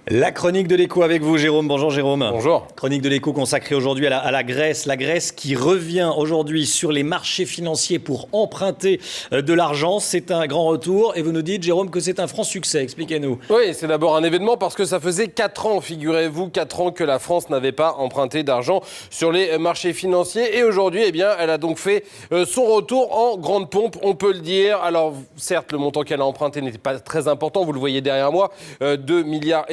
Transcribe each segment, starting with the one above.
La chronique de l'écho avec vous, Jérôme. Bonjour Jérôme. Bonjour. Chronique de l'écho consacrée aujourd'hui à la Grèce. La Grèce qui revient aujourd'hui sur les marchés financiers pour emprunter de l'argent. C'est un grand retour et vous nous dites, Jérôme, que c'est un franc succès. Expliquez-nous. Oui, c'est d'abord un événement parce que ça faisait 4 ans, figurez-vous, 4 ans que la France n'avait pas emprunté d'argent sur les marchés financiers. Et aujourd'hui, elle a donc fait son retour en grande pompe, on peut le dire. Alors, certes, le montant qu'elle a emprunté n'était pas très important, vous le voyez derrière moi, 2,5 milliards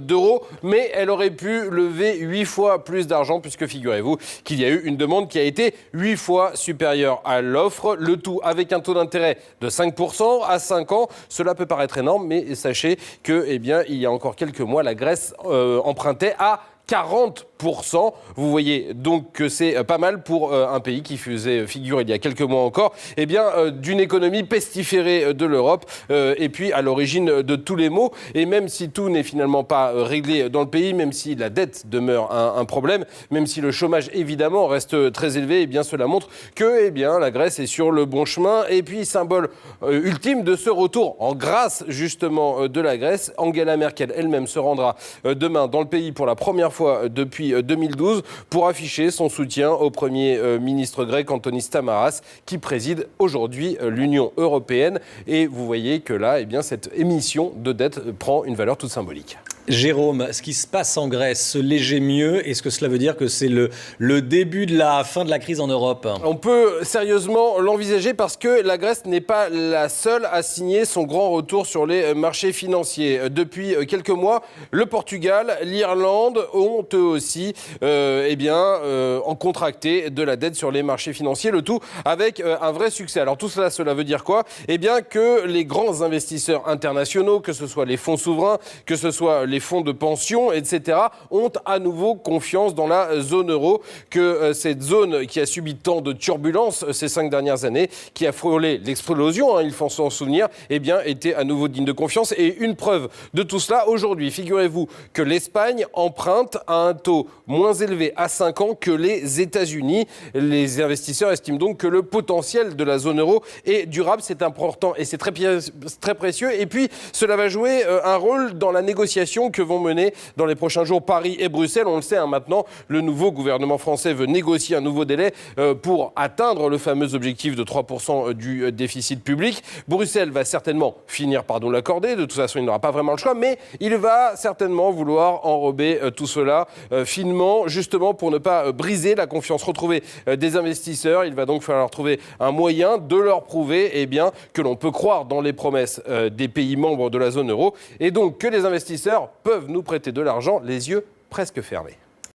d'euros, mais elle aurait pu lever 8 fois plus d'argent puisque figurez-vous qu'il y a eu une demande qui a été 8 fois supérieure à l'offre, le tout avec un taux d'intérêt de 5% à 5 ans. Cela peut paraître énorme, mais sachez que, il y a encore quelques mois, la Grèce empruntait à 40%. Vous voyez donc que c'est pas mal pour un pays qui faisait figure il y a quelques mois encore d'une économie pestiférée de l'Europe et puis à l'origine de tous les maux. Et même si tout n'est finalement pas réglé dans le pays, même si la dette demeure un problème, même si le chômage évidemment reste très élevé, cela montre que la Grèce est sur le bon chemin. Et puis symbole ultime de ce retour en grâce justement de la Grèce, Angela Merkel elle-même se rendra demain dans le pays pour la première fois depuis 2012 pour afficher son soutien au Premier ministre grec Antonis Samaras qui préside aujourd'hui l'Union européenne. Et vous voyez que là, cette émission de dette prend une valeur toute symbolique. Jérôme, ce qui se passe en Grèce, ce léger mieux, est-ce que cela veut dire que c'est le début de la fin de la crise en Europe ? On peut sérieusement l'envisager parce que la Grèce n'est pas la seule à signer son grand retour sur les marchés financiers. Depuis quelques mois, le Portugal, l'Irlande ont eux aussi en contracté de la dette sur les marchés financiers, le tout avec un vrai succès. Alors tout cela veut dire quoi ? Que les grands investisseurs internationaux, que ce soit les fonds souverains, que ce soit les fonds de pension, etc., ont à nouveau confiance dans la zone euro, que cette zone qui a subi tant de turbulences ces 5 dernières années, qui a frôlé l'explosion, il faut s'en souvenir, était à nouveau digne de confiance. Et une preuve de tout cela, aujourd'hui, figurez-vous que l'Espagne emprunte à un taux moins élevé à 5 ans que les États-Unis. Les investisseurs estiment donc que le potentiel de la zone euro est durable, c'est important et c'est très précieux. Et puis, cela va jouer un rôle dans la négociation que vont mener dans les prochains jours Paris et Bruxelles. On le sait maintenant, le nouveau gouvernement français veut négocier un nouveau délai pour atteindre le fameux objectif de 3% du déficit public. Bruxelles va certainement finir par nous l'accorder. De toute façon, il n'aura pas vraiment le choix, mais il va certainement vouloir enrober tout cela finement, justement pour ne pas briser la confiance retrouvée des investisseurs. Il va donc falloir trouver un moyen de leur prouver que l'on peut croire dans les promesses des pays membres de la zone euro et donc que les investisseurs peuvent nous prêter de l'argent les yeux presque fermés.